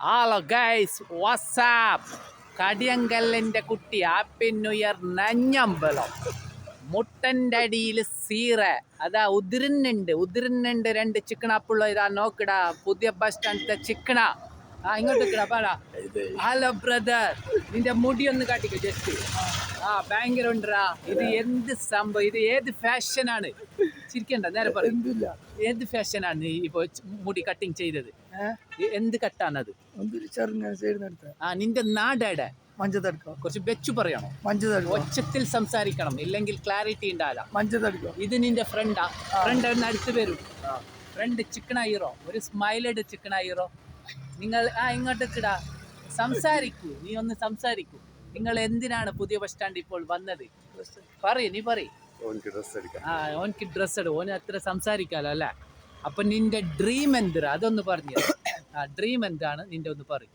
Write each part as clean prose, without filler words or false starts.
Hello guys WhatsApp കടിയങ്കല്ലിന്റെ കുട്ടി happy new year നഞ്ഞമ്പലം മുട്ടൻ്റെ അടിയിൽ സീറ അതാ ഉതിരുന്നുണ്ട് രണ്ട് ചിക്കണപ്പുള്ള ഇതാ നോക്കടാ പുതിയ ബസ് സ്റ്റാൻഡിലെ ചിക്കണ ഇങ്ങോട്ട് നിൽക്കടാ പാടാ. ഹലോ ബ്രദർ, നിന്റെ മുടി ഒന്ന് കാട്ടിക്കോ ജസ്റ്റ്. ഭയങ്കര ഉണ്ടാ. ഇത് എന്ത് സംഭവം, ഇത് ഏത് ഫാഷനാണ്? ചിരിക്കണ്ട, നേരെ പറയില്ല. ഏത് ഫാഷനാണ് നീ ഇപ്പൊ മുടി കട്ടിങ് ചെയ്തത്? എന്ത് കട്ടാണത്? നിന്റെ നാടേടെ മഞ്ചതടുക്കോ? കുറച്ച് വെച്ചു പറയണോ? ഒച്ചത്തിൽ സംസാരിക്കണം, ഇല്ലെങ്കിൽ ക്ലാരിറ്റി ഉണ്ടാവില്ല. മഞ്ചതടുക്കോ? ഇത് നിന്റെ ഫ്രണ്ടാ? ഫ്രണ്ട് അടുത്ത് വരും. ഫ്രണ്ട് ചിക്കണ ഹീറോ, ഒരു സ്മൈലഡ് ചിക്കണ ഹീറോ. നിങ്ങൾ ഇങ്ങോട്ടേക്കിടാ, സംസാരിക്കൂ. നീ ഒന്ന് സംസാരിക്കൂ. നിങ്ങൾ എന്തിനാണ് പുതിയ ബസ് സ്റ്റാൻഡ് ഇപ്പോൾ വന്നത്? നീ പറയ്. ഓനക്ക് ഡ്രസ് എടു, ഓന് അത്ര സംസാരിക്കാലോ അല്ലേ? അപ്പൊ നിന്റെ ഡ്രീം എന്തിനാ അതൊന്ന് പറഞ്ഞു. ഡ്രീം എന്താണ് നിന്റെ? ഒന്ന് പറയും.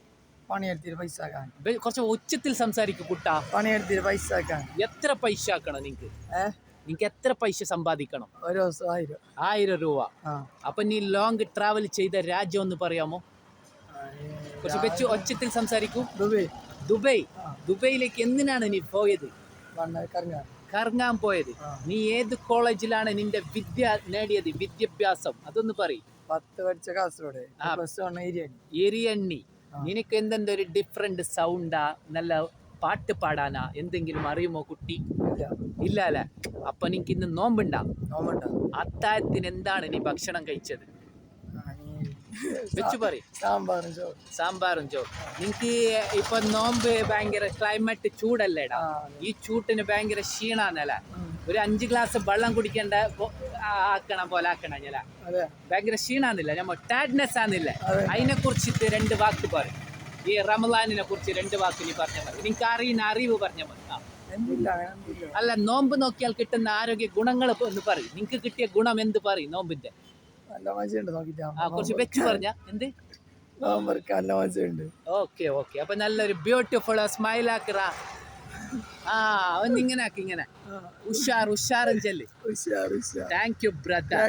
പണിയെടുത്തിട്ട് പൈസ ആക്കാൻ. കുറച്ച് ഉച്ചത്തിൽ സംസാരിക്കും കുട്ടാ. പണിയെടുത്തിട്ട് പൈസ ആക്കാൻ. എത്ര പൈസ ആക്കണം നിങ്ങക്ക്? നിങ്ങക്ക് എത്ര പൈസ സമ്പാദിക്കണം? ഒരു ദിവസം 1000 രൂപ. അപ്പൊ നീ ലോങ് ട്രാവൽ ചെയ്ത രാജ്യം ഒന്ന് പറയാമോ? കുറച്ച് വെച്ച് ഒച്ചത്തിൽ സംസാരിക്കൂ. ദുബൈയിലേക്ക് എന്തിനാണ് നീ പോയത്? കറങ്ങാൻ പോയത്. നീ ഏത് കോളേജിലാണ് നിന്റെ നേടിയത് വിദ്യാഭ്യാസം? അതൊന്ന് പറയും. 10 പഠിച്ച കാസർഗോഡ്, എരിയണ്ണി. നിനക്ക് എന്തെന്തൊരു ഡിഫറെന്റ് സൗണ്ടാ? നല്ല പാട്ട് പാടാനാ? എന്തെങ്കിലും അറിയുമോ കുട്ടി? ഇല്ല അല്ലേ? അപ്പൊ നിനക്ക് ഇന്ന് നോമ്പുണ്ടാ? അത്താഴത്തിന് എന്താണ് നീ ഭക്ഷണം കഴിച്ചത്? വെച്ചു പറയും. സാമ്പാറും ചോറും. നിനക്ക് ഇപ്പൊ നോമ്പ് ഭയങ്കര ക്ലൈമറ്റ് ചൂടല്ലേടാ? ഈ ചൂട്ടിന് ഭയങ്കര ക്ഷീണാന്നല്ലേ? ഒരു 5 ഗ്ലാസ് വെള്ളം കുടിക്കേണ്ട ആക്കണം പോലെ ആക്കണം ഞാൻ. ഭയങ്കര ക്ഷീണാന്നില്ല, നമ്മ ടാഡ്നെസ് ആന്നില്ല. അതിനെ കുറിച്ചിട്ട് 2 വാക്ക് പറയും. ഈ റമലാനിനെ കുറിച്ച് 2 വാക്ക് നീ പറഞ്ഞാൽ മതി. നിനക്ക് അറിവ് പറഞ്ഞാൽ മതി. അല്ല, നോമ്പ് നോക്കിയാൽ കിട്ടുന്ന ആരോഗ്യ ഗുണങ്ങൾ ഒന്ന് പറയും. നിനക്ക് കിട്ടിയ ഗുണം എന്ത് പറയും നോമ്പിന്റെ? കുറച്ച് വെച്ച് പറഞ്ഞ എന്ത്? ഓക്കെ. അപ്പൊ നല്ലൊരു ബ്യൂട്ടിഫുൾ സ്മൈൽ ആക്കിറ. ഒന്നിങ്ങനെ ആക്കി, ഇങ്ങനെ ഉഷാറും ചെല്ല്. Thank you brother.